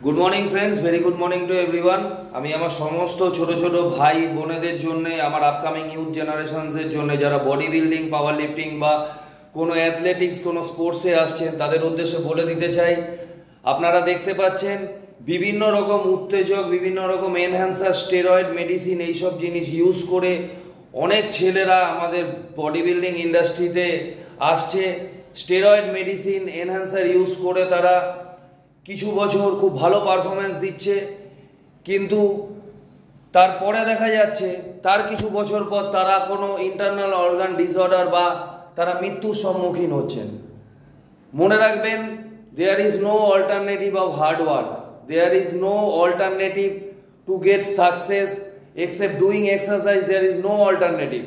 Good morning friends, very good morning to everyone. আমি আমার সমস্ত ছোট ছোট ভাই বোনেদের জন্য, আমার আপকামিং ইউথ জেনারেশনসের জন্য, যারা বডি বিল্ডিং, পাওয়ার লিফটিং বা কোনো অ্যাথলেটিক্স, কোনো স্পোর্টসে আসছেন, তাদের উদ্দেশ্যে বলে দিতে চাই, আপনারা দেখতে পাচ্ছেন বিভিন্ন রকম উত্তেজক, বিভিন্ন রকম এনহ্যান্সার, স্টেরয়েড মেডিসিন, এইসব জিনিস ইউজ করে অনেক ছেলেরা আমাদের বডি বিল্ডিং ইন্ডাস্ট্রিতে আসছে। স্টেরয়েড মেডিসিন, এনহ্যান্সার ইউজ করে তারা কিছু বছর খুব ভালো পারফরমেন্স দিচ্ছে, কিন্তু তারপরে দেখা যাচ্ছে তার কিছু বছর পর তারা কোনো ইন্টারনাল অর্গান ডিসঅর্ডার বা তারা মৃত্যুর সম্মুখীন হচ্ছেন। মনে রাখবেন, there is no alternative of hard work, there is no alternative to get success except doing exercise. There is no alternative.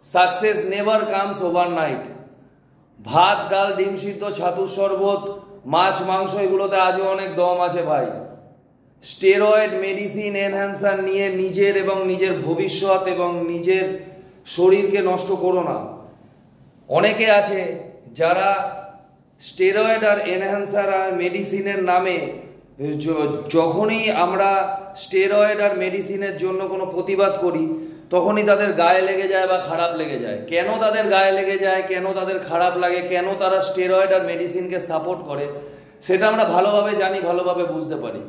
Success never comes overnight. ভাত, ডাল, ডিম সিদ্ধ, ছাতুর শরবত, মাছ, মাংস, এগুলোতে আজও অনেক দম আছে ভাই। স্টেরয়েড মেডিসিন, এনহ্যান্সার নিয়ে নিজের এবং নিজের ভবিষ্যৎ এবং নিজের শরীরকে নষ্ট করো না। অনেকে আছে যারা স্টেরয়েড আর এনহ্যান্সার আর মেডিসিনের নামে, যখনই আমরা স্টেরয়েড আর মেডিসিনের জন্য কোনো প্রতিবাদ করি, তখনই তাদের গায়ে লেগে যায় বা খারাপ লেগে যায়। কেন তাদের গায়ে লেগে যায়, কেন তাদের খারাপ লাগে, কেন তারা স্টেরয়েড আর মেডিসিনকে সাপোর্ট করে, সেটা আমরা ভালোভাবে জানি, ভালোভাবে বুঝতে পারি।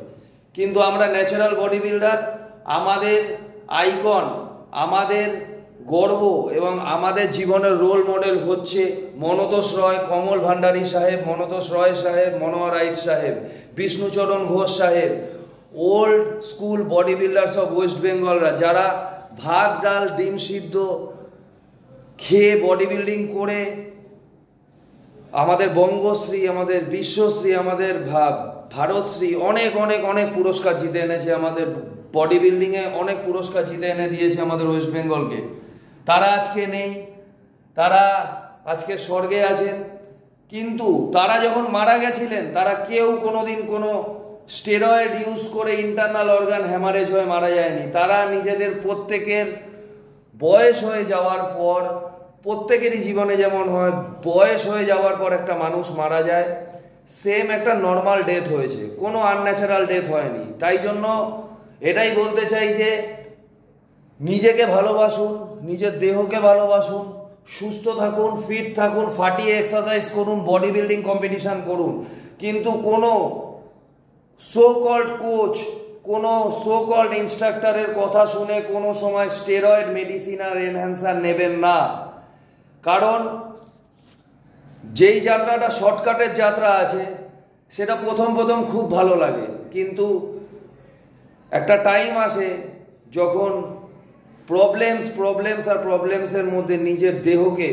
কিন্তু আমরা ন্যাচারাল বডি বিল্ডার, আমাদের আইকন, আমাদের গর্ব এবং আমাদের জীবনের রোল মডেল হচ্ছে মনতোষ রয়, কমল ভান্ডারী সাহেব, মনতোষ রয় সাহেব, মনোয়ার রাইত সাহেব, বিষ্ণুচরণ ঘোষ সাহেব, old school body builders of West বেঙ্গলরা, যারা ভাত, ডাল, ডিম সিদ্ধ খেয়ে বডি বিল্ডিং করে আমাদের বঙ্গশ্রী, আমাদের বিশ্বশ্রী, আমাদের ভারতশ্রী অনেক অনেক অনেক পুরস্কার জিতে এনেছে। আমাদের বডি বিল্ডিংয়ে অনেক পুরস্কার জিতে এনে দিয়েছে আমাদের ওয়েস্ট বেঙ্গলকে। তারা আজকে নেই, তারা আজকে স্বর্গে আছেন, কিন্তু তারা যখন মারা গেছিলেন তারা কেউ কোনোদিন কোনো স্টেরয়েড ইউজ করে ইন্টারনাল অর্গান হ্যামারেজ হয়ে মারা যায়নি। তারা নিজেদের প্রত্যেকের বয়স হয়ে যাওয়ার পর, প্রত্যেকেরই জীবনে যেমন হয়, বয়স হয়ে যাওয়ার পর একটা মানুষ মারা যায়, সেম একটা নর্মাল ডেথ হয়েছে, কোনো আনন্যাচারাল ডেথ হয়নি। তাই জন্য এটাই বলতে চাই যে নিজেকে ভালোবাসুন, নিজের দেহকে ভালোবাসুন, সুস্থ থাকুন, ফিট থাকুন, ফাটিয়ে এক্সারসাইজ করুন, বডি বিল্ডিং কম্পিটিশন করুন, কিন্তু কোনো সো কল্ড কোচ, কোনো সো কল্ড ইনস্ট্রাক্টরের কথা শুনে কোনো সময় স্টেরয়েড মেডিসিন আর এনহ্যান্সার নেবেন না। কারণ যেই যাত্রাটা শর্টকাটের যাত্রা আছে, সেটা প্রথম প্রথম খুব ভালো লাগে, কিন্তু একটা টাইম আসে যখন প্রবলেমসের মধ্যে নিজের দেহকে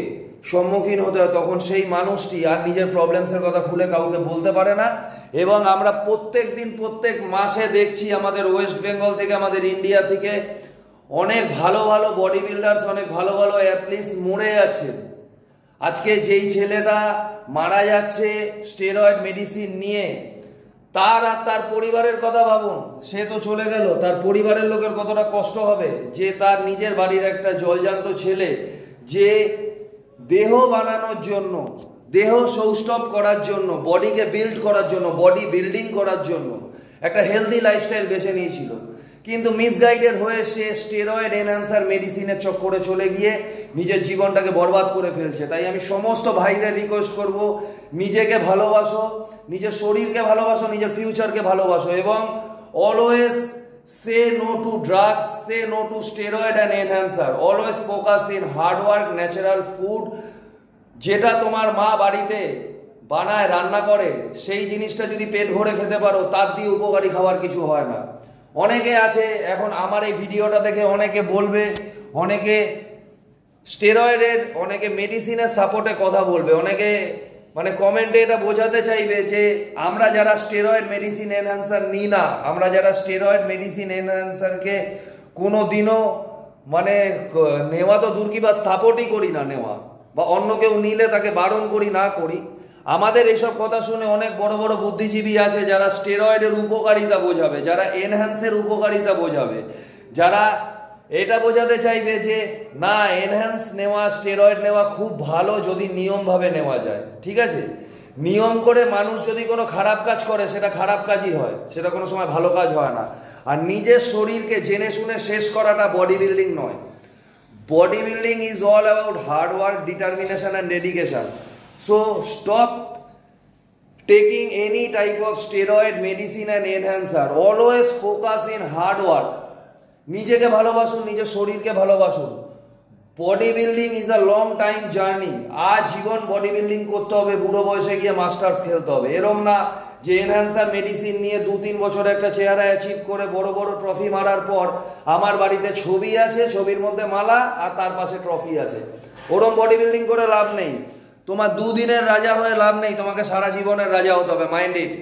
সম্মুখীন হতে হয়, তখন সেই মানুষটি আর নিজের প্রবলেমসের কথা খুলে কাউকে বলতে পারে না। এবং আমরা প্রত্যেক দিন, প্রত্যেক মাসে দেখছি আমাদের ওয়েস্ট বেঙ্গল থেকে, আমাদের ইন্ডিয়া থেকে অনেক ভালো ভালো বডি বিল্ডার্স, অনেক ভালো ভালো অ্যাথলিটস মরে যাচ্ছে। আজকে যেই ছেলেটা মারা যাচ্ছে স্টেরয়েড মেডিসিন নিয়ে, তার আর তার পরিবারের কথা ভাবুন। সে তো চলে গেল, তার পরিবারের লোকের কতটা কষ্ট হবে, যে তার নিজের বাড়ির একটা জলজান্ত ছেলে, যে দেহ বানানোর জন্য, দেহ সৌষ্ঠব করার জন্য, বডিকে বিল্ড করার জন্য, বডি বিল্ডিং করার জন্য একটা হেলদি লাইফস্টাইল বেছে নিয়েছিল, কিন্তু মিসগাইডেড হয়ে সে স্টেরয়েড এনহ্যান্সার মেডিসিনের চক্করে চলে গিয়ে নিজের জীবনটাকে বরবাদ করে ফেলছে। তাই আমি সমস্ত ভাইদের রিকোয়েস্ট করব, নিজেকে ভালোবাসো, নিজের শরীরকে ভালোবাসো, নিজের ফিউচারকে ভালোবাসো, এবং always say no to drugs, say no to steroid and enhancer, always focus in hard work, natural food. যেটা তোমার মা বাড়িতে বানায়, রান্না করে, সেই জিনিসটা যদি পেট ভরে খেতে পারো, তার দিয়ে উপকারী খাবার কিছু হয় না। অনেকে আছে এখন আমার এই ভিডিওটা দেখে অনেকে বলবে, অনেকে স্টেরয়েডের, অনেকে মেডিসিনের সাপোর্টে কথা বলবে, অনেকে মানে কমেন্টে এটা বোঝাতে চাইবে যে আমরা যারা স্টেরয়েড মেডিসিন এনহ্যান্সার নিই না, আমরা যারা স্টেরয়েড মেডিসিন এনহ্যান্সারকে কোনো দিনও মানে নেওয়া তো দূর কি বাদ, সাপোর্টই করি না নেওয়া, বা অন্য কেউ নিলে তাকে বারণ করি না করি। আমাদের এইসব কথা শুনে অনেক বড় বড় বুদ্ধিজীবী আছে যারা স্টেরয়েডের উপকারিতা বোঝাবে, যারা এনহ্যান্সের উপকারিতা বোঝাবে, যারা এটা বোঝাতে চাইবে যে না, এনহ্যান্স নেওয়া, স্টেরয়েড নেওয়া খুব ভালো যদি নিয়মভাবে নেওয়া যায়, ঠিক আছে। নিয়ম করে মানুষ যদি কোনো খারাপ কাজ করে সেটা খারাপ কাজই হয়, সেটা কোনো সময় ভালো কাজ হয় না। আর নিজের শরীরকে জেনে শুনে শেষ করাটা বডি বিল্ডিং নয়। Body building is all about hard work, determination and dedication. So stop taking any type of steroid, medicine and enhancer. Always focus in hard work. নিজেকে ভালোবাসুন, নিজের শরীরকে ভালোবাসুন। Body building is a long time journey. আজীবন body building করতে হবে, বুড়ো বয়সে গিয়ে মাস্টার্স খেলতে হবে এরম না যে এনহ্যান্সার মেডিসিন নিয়ে 2-3 বছর একটা চেহারা অ্যাচিভ করে বড় বড় ট্রফি মারার পর আমার বাড়িতে ছবি আছে, ছবির মধ্যে মালা আর তার পাশে ট্রফি আছে। ওরম বডি বিল্ডিং করে লাভ নেই। তোমার 2 দিনের রাজা হয়ে লাভ নেই, তোমাকে সারা জীবনের রাজা হতে হবে। Mind it.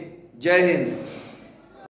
জয় হিন্দ।